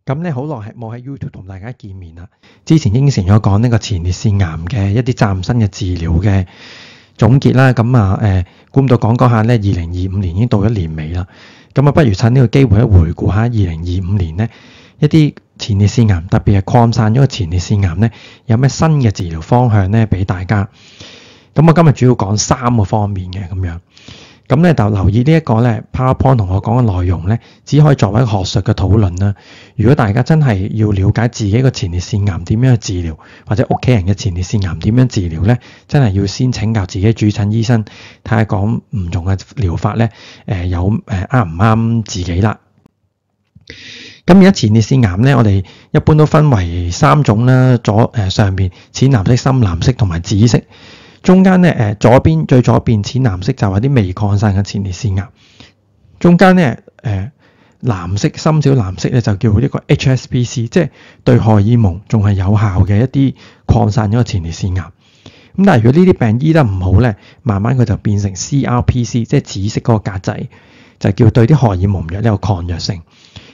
咁咧好耐係冇喺 YouTube 同大家見面啦。之前應承咗講呢個前列腺癌嘅一啲嶄新嘅治療嘅總結啦。咁估唔到講下咧，2025年已經到咗年尾啦。咁不如趁呢個機會回顧下2025年咧一啲前列腺癌，特別係擴散咗嘅前列腺癌咧，有咩新嘅治療方向咧俾大家。咁我今日主要講3個方面嘅咁樣。咁咧就留意呢一個咧 PowerPoint 同我講嘅內容咧，只可以作為一個學術嘅討論啦。如果大家真係要了解自己個前列腺癌點樣去治療，或者屋企人嘅前列腺癌點樣治療咧，真係要先請教自己主診醫生，睇下講唔同嘅療法咧，有啱唔啱自己啦。咁而家前列腺癌咧，我哋一般都分為3種啦，上邊淺藍色、深藍色同埋紫色。中間咧最左邊淺藍色就係啲未擴散嘅前列腺癌，中間咧藍色深少藍色咧就叫一個 HSPC， 即係對荷爾蒙仲係有效嘅一啲擴散咗嘅前列腺癌。咁但係如果呢啲病醫得唔好咧，慢慢佢就變成 CRPC， 即係紫色嗰個格仔，就叫對啲荷爾蒙藥有抗藥性。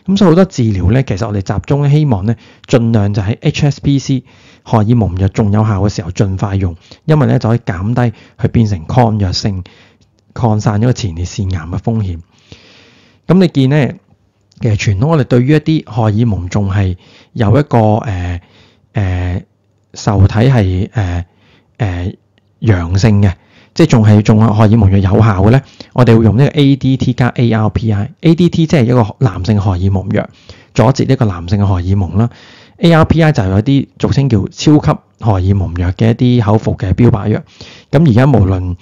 咁所以好多治療咧，其實我哋集中希望咧，盡量就喺 HSPC 荷爾蒙藥仲有效嘅時候盡快用，因為咧就可以減低去變成抗藥性擴散咗個前列腺癌嘅風險。咁你見咧，其實傳統我哋對於一啲荷爾蒙仲係有一個受體係陽性嘅，即係仲係荷爾蒙藥有效嘅咧，我哋會用呢個 ADT 加 ARPI。ADT 即係一個男性荷爾蒙藥，阻截呢個男性嘅荷爾蒙啦。ARPI 就係有啲俗稱叫超級荷爾蒙藥嘅一啲口服嘅標靶藥。咁而家無論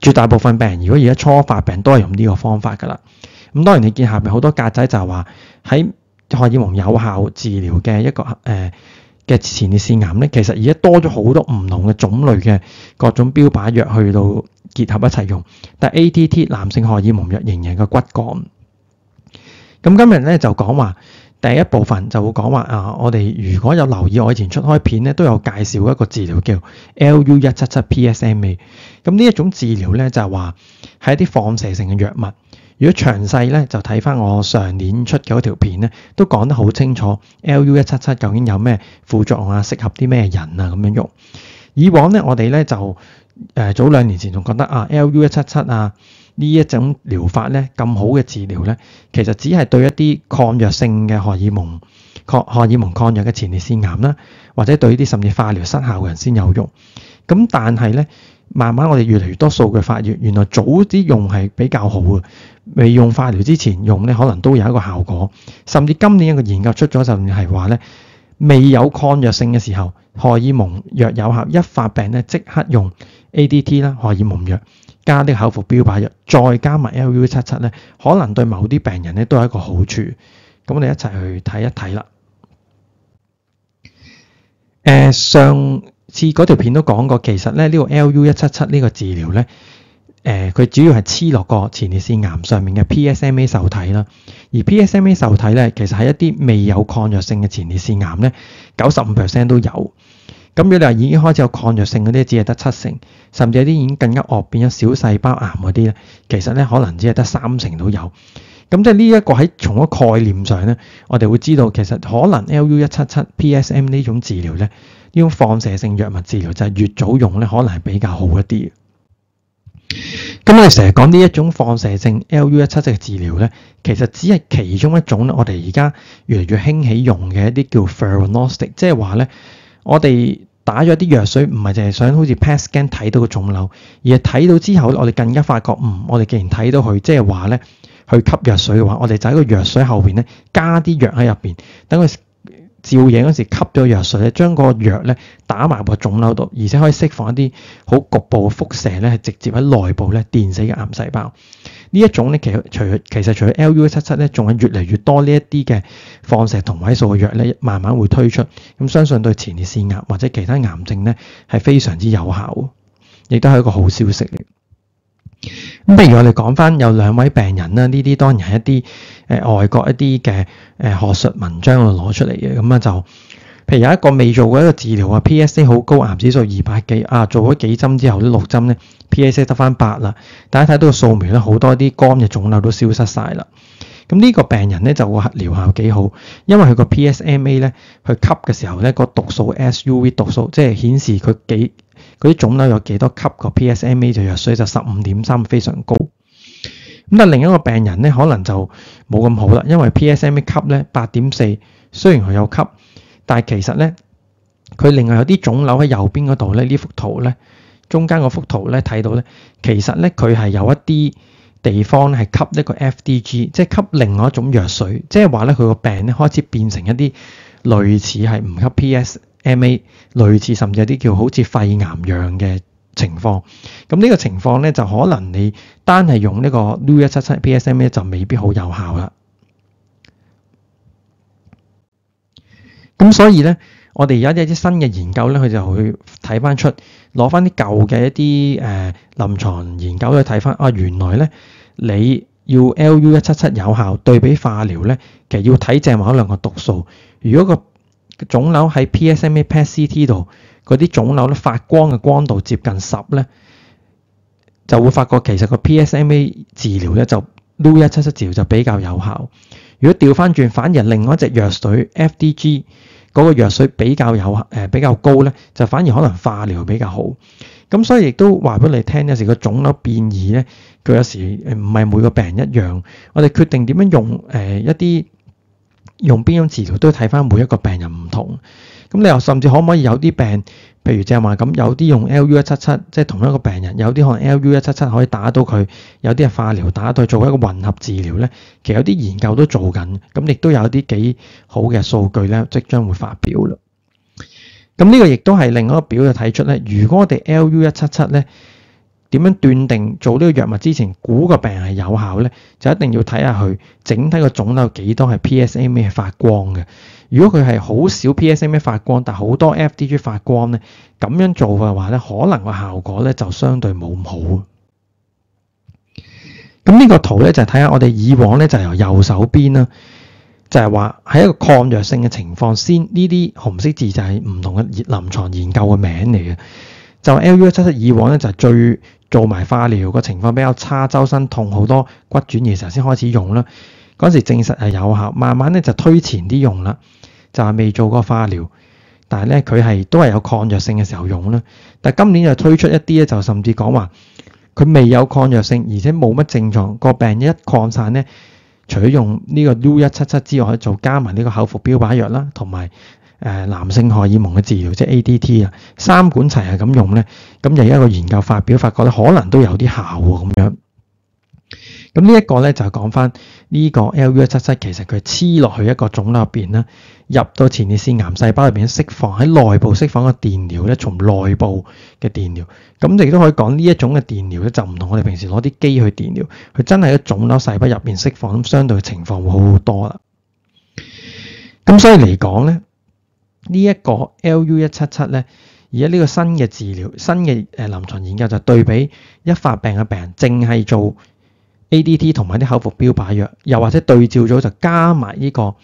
絕大部分病人，如果而家初發病都係用呢個方法㗎啦。咁當然你見下邊好多格仔就係話喺荷爾蒙有效治療嘅一個嘅前列腺癌咧，其實而家多咗好多唔同嘅種類嘅各種標靶藥去到結合一齊用，但係 ADT 男性荷爾蒙藥仍然係個骨幹。咁今日咧就講話第一部分就會講話我哋如果有留意我以前出開片咧，都有介紹一個治療叫 LU177PSMA。咁呢一種治療咧就係話係一啲放射性嘅藥物。如果詳細咧就睇翻我上年出嘅嗰條片咧，都講得好清楚 LU177 究竟有咩副作用啊，適合啲咩人啊咁樣用。以往咧我哋咧就早2年前仲覺得LU177 呢一種療法咧咁好嘅治療咧，其實只係對一啲抗藥性嘅荷爾蒙抗藥嘅前列腺癌啦，或者對啲甚至化療失效嘅人先有用。咁但係咧慢慢我哋越嚟越多數據發現，原來早啲用係比較好嘅，未用化療之前用咧可能都有一個效果。甚至今年一個研究出咗就係話咧，未有抗藥性嘅時候，荷爾蒙藥有效，一發病咧即刻用 ADT 啦，荷爾蒙藥加啲口服標靶藥，再加埋 LU177 咧，可能對某啲病人咧都有一個好處。咁我哋一齊去睇一睇啦。上次嗰條片都講過，其實咧呢個 LU177 呢個治療咧，佢主要係黐落個前列腺癌上面嘅 PSMA 受體啦。而 PSMA 受體咧，其實係一啲未有抗藥性嘅前列腺癌咧，95% 都有。咁如果你話已經開始有抗藥性嗰啲，只係得7%，甚至有啲已經更加惡變咗小細胞癌嗰啲咧，其實咧可能只係得3%都有。咁即係呢一個喺從一個概念上咧，我哋會知道其實可能 LU177 PSM 呢種治療咧，呢種放射性藥物治療就係越早用咧，可能係比較好一啲。咁我哋成日講呢一種放射性 LU177 嘅治療咧，其實只係其中一種我哋而家越嚟越興起用嘅一啲叫 theranostic， 即係話咧，我哋打咗啲藥水，唔係淨係想好似 PET scan 睇到個腫瘤，而係睇到之後，我哋更加發覺，我哋既然睇到佢，即係話咧，去吸藥水嘅話，我哋就喺個藥水後邊咧加啲藥喺入邊，等佢照影嗰時吸咗藥水咧，將個藥咧打埋個腫瘤度，而且可以釋放一啲好局部嘅輻射咧，係直接喺內部咧電死嘅癌細胞。呢一種咧，其實除咗 LU177 咧，仲係越嚟越多呢一啲嘅放射同位素嘅藥咧，慢慢會推出。咁相信對前列腺癌或者其他癌症咧係非常之有效，亦都係一個好消息嚟。咁譬如我哋講翻有2位病人啦，呢啲當然係一啲外國一啲嘅學術文章度攞出嚟嘅。咁就譬如有一個未做過一個治療PSA 好高，癌指數200幾做咗幾針之後呢6針咧 PSA 得翻8啦。大家睇到個掃描咧，好多啲肝嘅腫瘤都消失晒啦。咁呢個病人咧就個療效幾好，因為佢個 PSMA 咧去吸嘅時候咧個讀數 SUV 讀數，即係顯示佢嗰啲腫瘤有幾多吸個 PSMA 就藥水就15.3，非常高。咁但另一個病人咧可能就冇咁好啦，因為 PSMA 吸咧8.4，雖然佢有吸，但係其實咧佢另外有啲腫瘤喺右邊嗰度咧，呢幅圖咧中間嗰幅圖咧睇到咧，其實咧佢係有一啲地方咧係吸一個 FDG， 即係吸另外一種藥水，即係話咧佢個病咧開始變成一啲類似係唔吸 PSMA， 類似甚至有啲叫好似肺癌樣嘅情況。咁呢個情況咧就可能你單係用呢個 Lu-177 PSMA 就未必好有效啦。咁所以咧，我哋而家一啲新嘅研究咧，佢就會睇翻出攞翻啲舊嘅一啲臨床研究去睇翻原來咧你要 Lu-177 有效對比化療咧，其實要睇正話嗰兩個讀數。如果個腫瘤喺 PSMA PET-CT 度，嗰啲腫瘤咧發光嘅光度接近10咧，就會發覺其實個 PSMA 治療咧就 Lu-177 治療就比較有效。如果調翻轉，反而另外一隻藥水 FDG 嗰個藥水比較高咧，就反而可能化療比較好。咁所以亦都話俾你聽，有時個腫瘤變異咧，佢有時唔係每個病人一樣。我哋決定點樣用邊種治療，都睇翻每一個病人唔同。咁你又甚至可唔可以有啲病，譬如正話咁，有啲用 Lu-177，即係同一個病人，有啲可能 Lu-177可以打到佢，有啲係化療打到做一個混合治療咧。其實有啲研究都做緊，咁亦都有啲幾好嘅數據咧，即將會發表啦。咁呢個亦都係另一個表就睇出咧，如果我哋 Lu-177咧點樣斷定做呢個藥物之前估個病係有效咧，就一定要睇下佢整體個腫瘤幾多係 PSMA 係發光嘅。如果佢係好少 PSMA 發光，但好多 FDG 發光咧，咁樣做嘅話咧，可能個效果咧就相對冇咁好。咁呢個圖咧就係睇下我哋以往咧就由右手邊啦，就係話喺一個抗藥性嘅情況先，呢啲紅色字就係唔同嘅臨床研究嘅名嚟嘅。就 Lu-177以往咧就係最做埋化療個情況比較差，周身痛好多骨轉移嘅時候先開始用啦。嗰時證實係有效，慢慢咧就推前啲用啦，就係未做過化療，但係咧佢都係有抗藥性嘅時候用啦。但係今年就推出一啲咧，就甚至講話佢未有抗藥性，而且冇乜症狀，個病一擴散咧，除咗用呢個 Lu-177之外，就加埋呢個口服標靶藥啦，同埋男性荷爾蒙嘅治療，即係 ADT 啊，三管齊係咁用咧，咁就有一個研究發表，發覺咧可能都有啲效喎咁樣。咁呢一個咧就係講翻呢個 Lu-177其實佢黐落去一個腫瘤入邊啦，入到前列腺癌細胞入邊釋放，喺內部釋放個電療咧，從內部嘅電療。咁亦都可以講呢一種嘅電療咧就唔同我哋平時攞啲機去電療，佢真係喺腫瘤細胞入邊釋放，咁相對嘅情況會好好多啦。咁所以嚟講咧，呢一個 Lu-177咧，而家呢個新嘅治療、新嘅臨床研究就對比一發病嘅病人，淨係做 ADT 同埋啲口服標靶藥，又或者對照咗就加埋呢個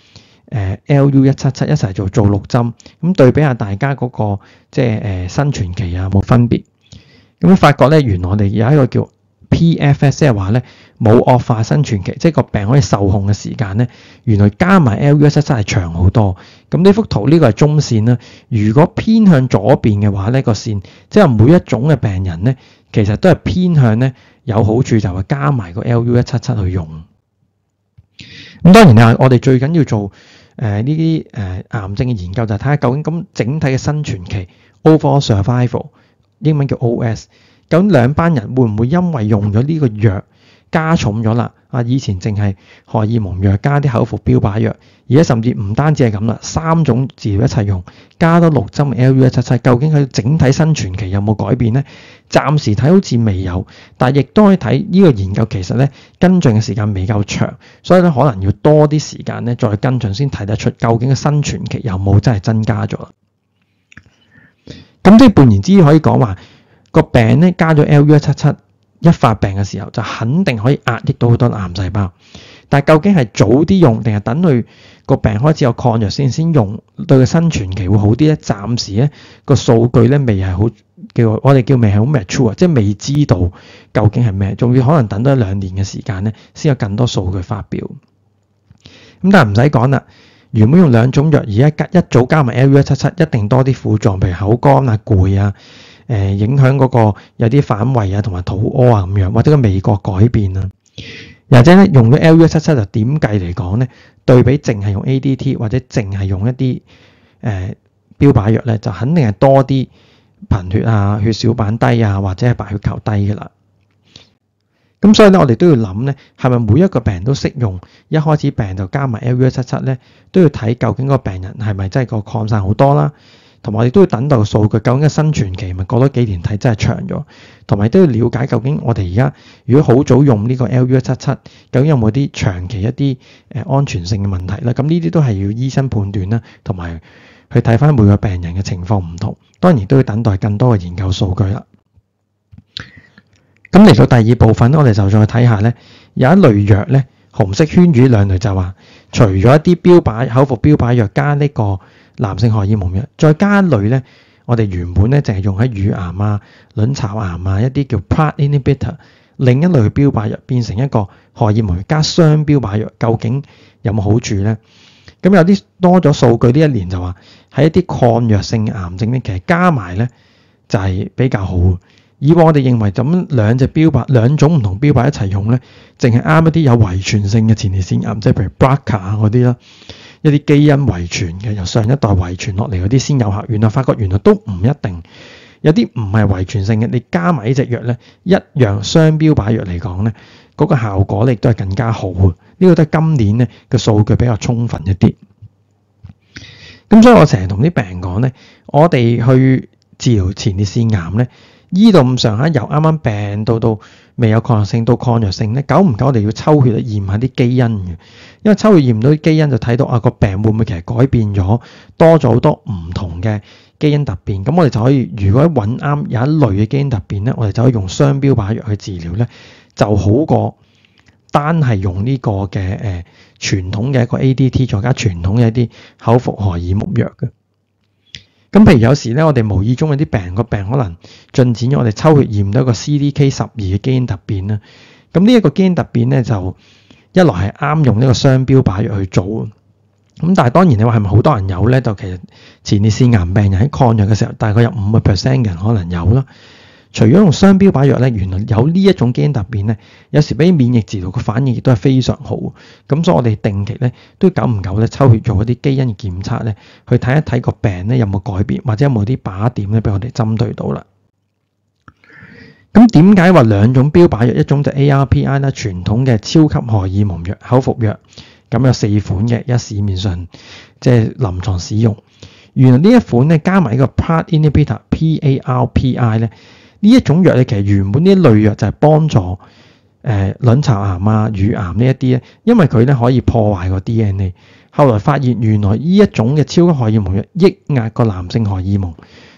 Lu-177一齊做6針，咁對比下大家嗰個即係生存期有冇分別？咁發覺咧，原來我哋有一個叫 PFS， 即係話咧冇惡化生存期，即係個病可以受控嘅時間咧，原來加埋 Lu-177係長好多。咁呢幅圖呢個係中線啦，如果偏向左邊嘅話咧，個線即係每一種嘅病人咧，其實都係偏向咧有好處，就係加埋個 Lu-177去用。咁當然啦，我哋最緊要做呢啲癌症嘅研究，就係睇下究竟咁整體嘅生存期 overall survival， 英文叫 OS。咁兩班人會唔會因為用咗呢個藥加重咗啦？以前淨係荷爾蒙藥加啲口服標靶藥，而家甚至唔單止係咁啦，3種治療一齊用，加多6針 Lu-177，究竟佢整體生存期有冇改變呢？暫時睇好似未有，但係亦都可以睇呢個研究其實咧跟進嘅時間未夠長，所以咧可能要多啲時間咧再跟進先睇得出究竟嘅生存期有冇真係增加咗。咁即係換言之，可以講話個病咧加咗 Lu-177。一發病嘅時候就肯定可以壓抑到好多癌細胞，但係究竟係早啲用定係等佢個病開始有抗藥先用，對佢生存期會好啲咧？暫時咧個數據咧未係好我哋叫未係好 mature， 即係未知道究竟係咩，仲要可能等多1-2年嘅時間咧先有更多數據發表。咁但係唔使講啦，原本用2種藥，而家一早加埋 LV177，一定多啲副作用，譬如口乾啊、攰啊，影響嗰個有啲反胃啊，同埋肚屙啊咁樣，或者個味覺改變啊。又或者咧用咗 LV177就點計嚟講咧，對比淨係用 ADT 或者淨係用一啲標靶藥咧，就肯定係多啲貧血啊、血小板低啊，或者係白血球低嘅啦。咁所以咧，我哋都要諗咧，係咪每一個病人都適用？一開始病人就加埋 LV177咧，都要睇究竟個病人係咪真係個擴散好多啦，同埋我哋都要等到數據，究竟嘅生存期咪過多幾年睇真係長咗，同埋都要了解究竟我哋而家如果好早用呢個 LV177，究竟有冇啲長期一啲安全性嘅問題咧？咁呢啲都係要醫生判斷啦，同埋去睇翻每個病人嘅情況唔同，當然都要等待更多嘅研究數據啦。咁嚟到第二部分咧，我哋就再睇下咧，有一類藥咧，紅色圈住兩類就話，除咗一啲口服標靶藥加呢個男性荷爾蒙藥，再加一類咧，我哋原本咧淨係用喺乳癌啊、卵巢癌啊一啲叫 PARP inhibitor， 另一類嘅標靶藥變成一個荷爾蒙藥加雙標靶藥，究竟有冇好處咧？咁有啲多咗數據呢一年就話喺一啲抗藥性癌症咧，其實加埋咧就係比較好。以往我哋認為咁兩種唔同標靶一齊用咧，淨係啱一啲有遺傳性嘅前列腺癌，即係譬如 BRCA 啊嗰啲啦，一啲基因遺傳嘅由上一代遺傳落嚟嗰啲先有效。原來發覺原來都唔一定，有啲唔係遺傳性嘅，你加埋呢隻藥咧，一樣雙標靶藥嚟講咧，嗰個效果咧亦都係更加好嘅。呢個都係今年咧嘅數據比較充分一啲。咁所以我成日同啲病人講咧，我哋去治療前列腺癌咧，醫到咁上下，由啱啱病到未有抗藥性到抗藥性咧，久唔久我哋要抽血驗下啲基因嘅，因為抽血驗到啲基因就睇到個病會唔會其實改變咗，多咗好多唔同嘅基因突變。咁我哋就可以，如果揾啱有一類嘅基因突變咧，我哋就可以用雙標靶藥去治療咧，就好過單係用呢個嘅傳統嘅一個 ADT 再加傳統嘅一啲口服荷爾蒙藥嘅。咁譬如有時咧，我哋無意中有啲病可能進展咗，我哋抽血驗到一個 CDK12嘅基因突變啦。咁呢一個基因突變咧，就一來係啱用呢個雙標靶藥去做。咁但係當然你話係咪好多人有咧？就其實前列腺癌病人喺抗藥嘅時候，大概有5% 嘅人可能有啦。除咗用雙標靶藥咧，原來有呢一種基因突變咧，有時比免疫治療嘅反應亦都係非常好。咁所以我哋定期咧都久唔久咧抽血做一啲基因嘅檢測咧，去睇一睇個病咧有冇改變，或者有冇啲把點咧俾我哋針對到啦。咁點解話兩種標靶藥，一種就 ARPI 啦，傳統嘅超級荷爾蒙藥口服藥，咁有4款嘅，而市面上即係臨床使用。原來呢一款咧加埋呢個 PARP inhibitor PARPI 咧。呢一種藥咧，其實原本呢一類藥就係幫助卵巢癌啊、乳癌呢一啲咧，因為佢咧可以破壞個 DNA。後來發現原來呢一種嘅超級荷爾蒙藥抑壓個男性荷爾蒙，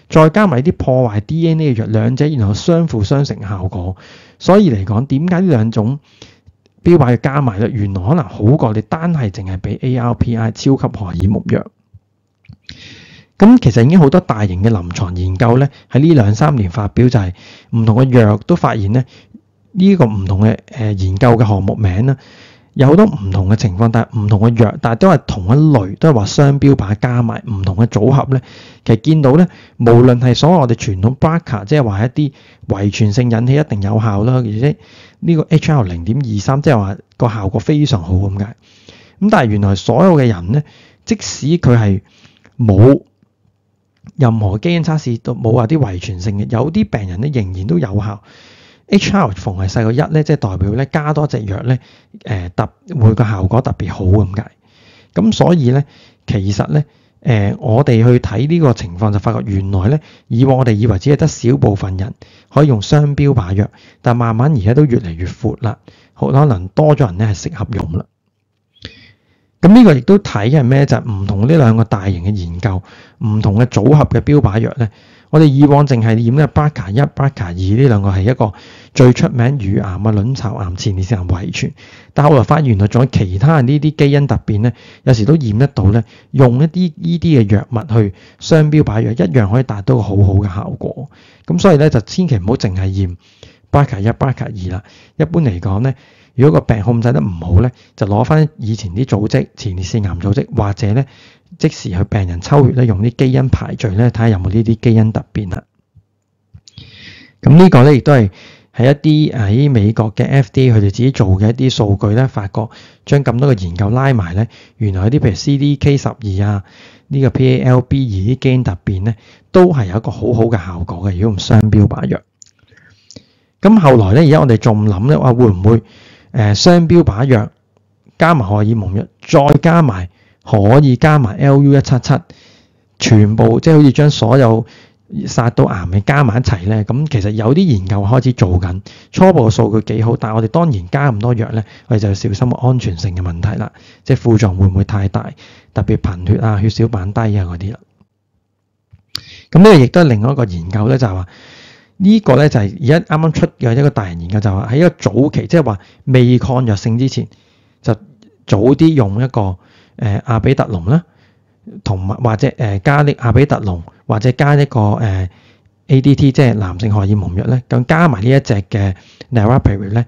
再加埋啲破壞 DNA 嘅藥，兩者然後相輔相成效果。所以嚟講，點解呢兩種標靶藥加埋咧，原來可能好過你單係淨係俾 ARPI 超級荷爾蒙藥。咁其實已經好多大型嘅臨床研究咧，喺呢2-3年發表，就係唔同嘅藥都發現咧，呢個唔同嘅研究嘅項目名啦，有好多唔同嘅情況，但係唔同嘅藥，但係都係同一類，都係話雙標靶加埋唔同嘅組合咧，其實見到咧，無論係所謂我哋傳統 BRCA， 即係話一啲遺傳性引起一定有效啦，而且呢個 HR0.23， 即係話個效果非常好咁解。咁但係原來所有嘅人咧，即使佢係冇任何基因測試都冇話啲遺傳性嘅，有啲病人咧仍然都有效。HR 逢係細過1咧，即係代表咧加多隻藥咧，會個效果特別好咁解。咁所以咧，其實咧，我哋去睇呢個情況就發覺原來咧，以往我哋以為只係得少部分人可以用雙標靶藥，但慢慢而家都越嚟越闊啦，可能多咗人咧係適合用啦。咁呢個亦都睇係咩？就係唔同呢兩個大型嘅研究，唔同嘅組合嘅標靶藥咧。我哋以往淨係驗嘅 BRCA1、BRCA2呢兩個係一個最出名乳癌啊、卵巢癌、前列腺癌遺傳，但後來發現原來仲有其他呢啲基因突變咧，有時都驗得到咧，用一啲呢啲嘅藥物去雙標靶藥一樣可以達到個好好嘅效果。咁所以咧就千祈唔好淨係驗 BRCA1、BRCA2啦。一般嚟講咧，如果個病控制得唔好咧，就攞翻以前啲組織，前列腺癌組織，或者咧即時去病人抽血咧，用啲基因排序咧，睇下有冇呢啲基因突變啦。咁呢個咧亦都係一啲喺美國嘅 FDA 佢哋自己做嘅一啲數據咧，發覺將咁多個研究拉埋咧，原來有啲譬如 CDK12啊，呢個 PALB2 啲基因突變咧，都係有一個好好嘅效果嘅。如果用雙標靶藥，咁後來咧，而家我哋仲諗咧，話會唔會雙標靶藥加埋荷爾蒙藥，再加埋可以加埋 LU177，全部即係好似將所有殺到癌嘅加埋一齊咧。咁其實有啲研究開始做緊，初步嘅數據幾好，但係我哋當然加咁多藥咧，我哋就要小心安全性嘅問題啦，即係副作用會唔會太大，特別貧血啊、血小板低啊嗰啲啦。咁呢個亦都係另外一個研究咧，就係話呢個咧就係而家啱啱出嘅一個大型研究，就係話喺一個早期，即係話未抗藥性之前，就早啲用一個阿比特龍啦，同埋或者加啲阿比特龍，或者加一個ADT 即係男性荷爾蒙藥咧，咁加埋呢一隻嘅 niraparib 咧，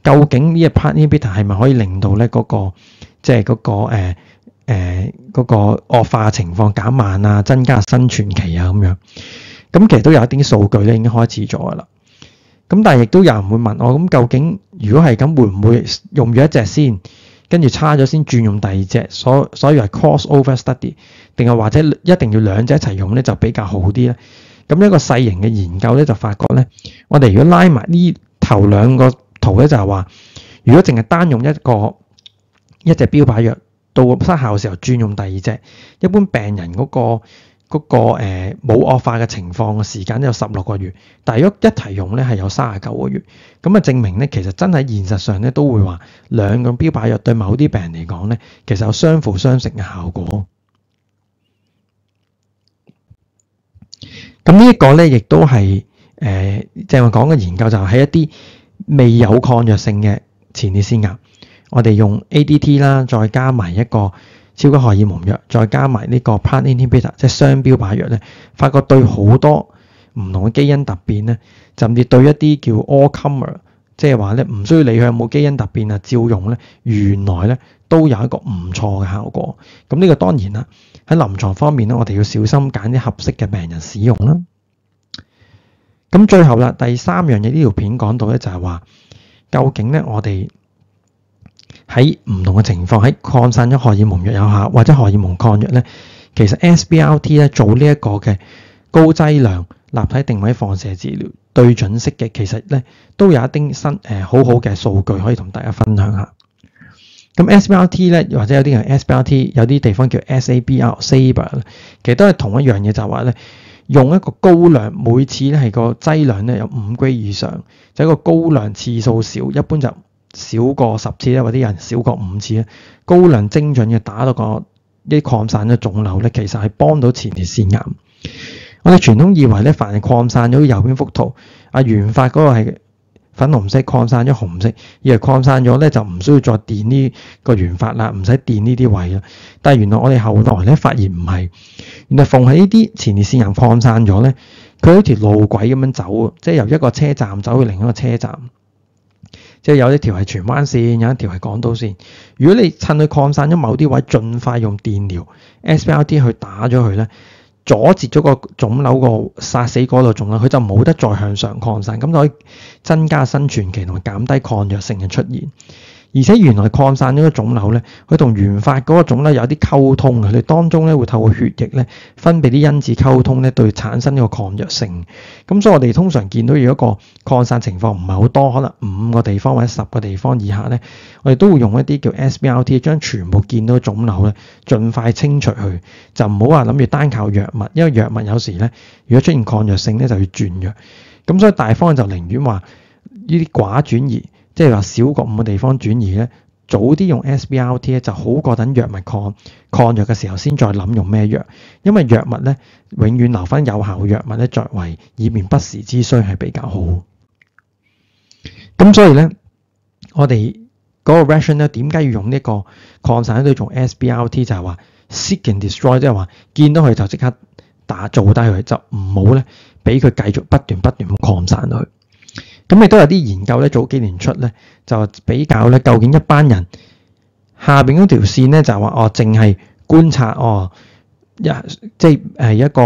究竟呢一 PARP inhibitor 係咪可以令到咧嗰個即係嗰個惡化情況減慢啊，增加生存期啊咁樣？咁其實都有一啲數據咧已經開始咗噶啦。咁但係亦都有人會問我，咁究竟如果係咁，會唔會用咗一隻先，跟住差咗先轉用第二隻？所以係 crossover study， 定係或者一定要兩隻一齊用咧就比較好啲咧？咁一個細型嘅研究咧就發覺咧，我哋如果拉埋呢頭兩個圖咧，就係話如果淨係單用一隻標靶藥，到失效嘅時候轉用第二隻，一般病人嗰個冇惡化嘅情況嘅時間有16個月，但係如果一齊用咧係有39個月，咁啊證明咧其實真係現實上咧都會話兩個標靶藥對某啲病人嚟講咧，其實有相輔相成嘅效果。咁呢一個咧亦都係正話講嘅研究，就係喺一啲未有抗藥性嘅前列腺癌，我哋用 ADT 啦，再加埋一個超級荷爾蒙藥，再加埋呢個 PARP inhibitor 即係雙標靶藥咧，發覺對好多唔同嘅基因突變咧，甚至對一啲叫 all comer， 即係話咧唔需要理佢有冇基因突變啊，照用咧，原來咧都有一個唔錯嘅效果。咁呢個當然啦，喺臨床方面咧，我哋要小心揀啲合適嘅病人使用啦。咁最後啦，第3樣嘢呢條片講到咧就係話，究竟咧我哋喺唔同嘅情況，喺擴散咗荷爾蒙藥有效或者荷爾蒙抗藥咧，其實 SBRT 咧做呢一個嘅高劑量立體定位放射治療對準式嘅，其實咧都有一啲好好嘅數據可以同大家分享下。咁 SBRT 咧，或者有啲人 SBRT 有啲地方叫 SABR， 其實都係同一樣嘢，就係話咧用一個高量，每次咧係個劑量咧有5 G 以上，就一個高量次數少，一般就少過10次咧，或者有人少過5次咧，高量精準嘅打到個啲擴散嘅腫瘤咧，其實係幫到前列腺癌。我哋傳統以為咧，凡係擴散咗右邊幅圖，原發嗰個係粉紅色，擴散咗紅色，以為擴散咗咧就唔需要再電呢個原發啦，唔使電呢啲位啦。但係原來我哋後來咧發現唔係，原來逢係呢啲前列腺癌擴散咗咧，佢好似路軌咁樣走，即係由一個車站走去另一個車站。即係有一條係荃灣線，有一條係港島線。如果你趁佢擴散咗某啲位，盡快用電療 SBRT 去打咗佢咧，阻截咗個腫瘤個殺死嗰度腫瘤，佢就冇得再向上擴散，咁就可以增加生存期同埋減低抗藥性嘅出現。而且原來擴散咗個腫瘤咧，佢同原發嗰個腫瘤有啲溝通嘅，佢哋當中咧會透過血液咧分泌啲因子溝通咧，對產生呢個抗藥性。咁所以我哋通常見到如果個擴散情況唔係好多，可能5個地方或者10個地方以下咧，我哋都會用一啲叫 SBRT 將全部見到腫瘤咧盡快清除去，就唔好話諗住單靠藥物，因為藥物有時咧如果出現抗藥性咧就要轉藥。咁所以大方就寧願話呢啲寡轉移。即係話少過5個地方轉移咧，早啲用 SBRT 咧就好過等藥物抗藥嘅時候先再諗用咩藥，因為藥物咧永遠留翻有效藥物咧作為以免不時之需係比較好。咁所以咧，我哋嗰個 rationale 咧點解要用呢個擴散都要用 SBRT， 就係話 seek and destroy， 即係話見到佢就即刻做低佢，就唔好咧俾佢繼續不斷咁擴散去。咁亦都有啲研究咧，早幾年出咧，就比較咧，究竟一班人下邊嗰條線咧，就話淨係觀察即係一個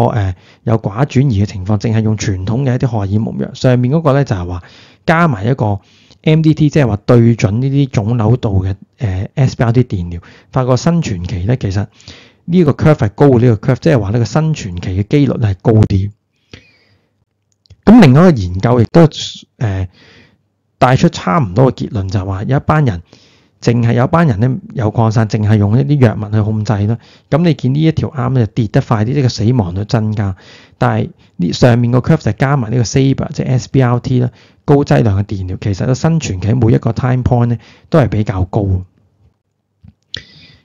有寡轉移嘅情況，淨係用傳統嘅一啲荷爾蒙藥。上面嗰個咧就係話加埋一個 MDT， 即係話對準呢啲腫瘤度嘅SBRT 電療，發覺生存期咧其實呢個 curve 係高，呢個 curve 即係話呢個生存期嘅機率係高啲。咁另外一個研究亦都帶出差唔多嘅結論，就係話有一班人咧有擴散，淨係用一啲藥物去控制啦。咁你見呢一條啱咧就跌得快啲，呢個死亡率增加。但係呢上面個 curve 就加埋呢個 SABR 即係 SBRT 啦，高劑量嘅電療，其實個生存期每一個 time point 咧都係比較高。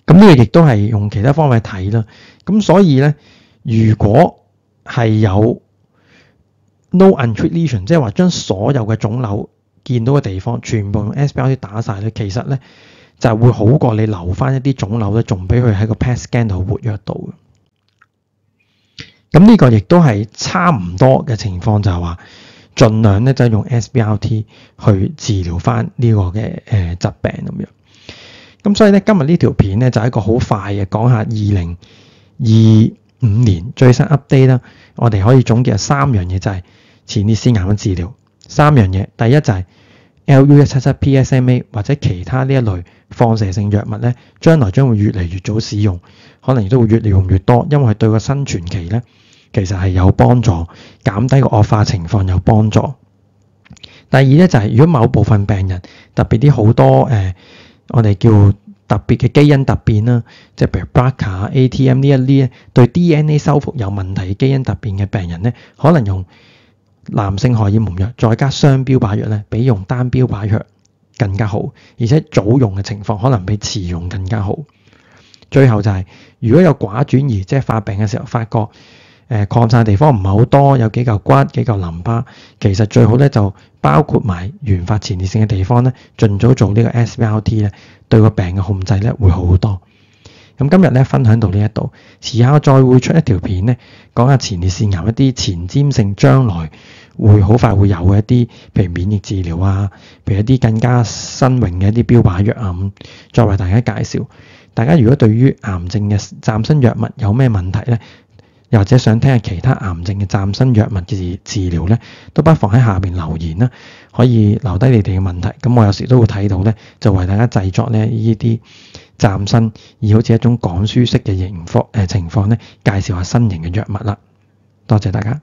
咁呢個亦都係用其他方法去睇啦。咁所以咧，如果係有 no untreated lesion， 即係話將所有嘅腫瘤見到嘅地方全部用 SBRT 打晒咧，其實咧就會好過你留翻一啲腫瘤咧，仲俾佢喺個 PET scan 度活躍到嘅。咁呢個亦都係差唔多嘅情況，就係話盡量咧就係用 SBRT 去治療翻呢個嘅疾病咁樣。咁所以咧今日呢條片咧就係一個好快嘅講下2025年最新 update 啦。我哋可以總結3樣嘢，就係前列腺癌嘅治療。3樣嘢，第一就係 LU177 PSMA 或者其他呢一類放射性藥物咧，將來將會越嚟越早使用，可能亦都會越嚟用越多，因為對個生存期咧其實係有幫助，減低個惡化情況有幫助。第二咧就係如果某部分病人特別啲好多我哋叫特別嘅基因突變啦，即係譬如 BRCA、ATM 呢一啲對 DNA 修復有問題嘅基因突變嘅病人咧，可能用男性荷爾蒙藥再加雙標靶藥咧，比用單標靶藥更加好，而且早用嘅情況可能比遲用更加好。最後就係如果有寡轉移，即係發病嘅時候發覺擴散地方唔係好多，有幾嚿骨、幾嚿淋巴，其實最好咧就包括埋原發前列腺嘅地方咧，盡早做呢個 SBRT 咧，對個病嘅控制咧會好好多。咁今日咧分享到呢一度，遲下我再會出一條片咧，講下前列腺癌一啲前瞻性將來會好快會有嘅一啲，譬如免疫治療啊，譬如一啲更加新穎嘅一啲標靶藥啊咁，再為大家介紹。大家如果對於癌症嘅嶄新藥物有咩問題咧，又或者想聽下其他癌症嘅嶄新藥物嘅治療咧，都不妨喺下邊留言啦，可以留低你哋嘅問題。咁我有時都會睇到咧，就為大家製作咧呢啲嶄新而好似一種講書式嘅情況咧，介紹下新型嘅藥物啦。多謝大家。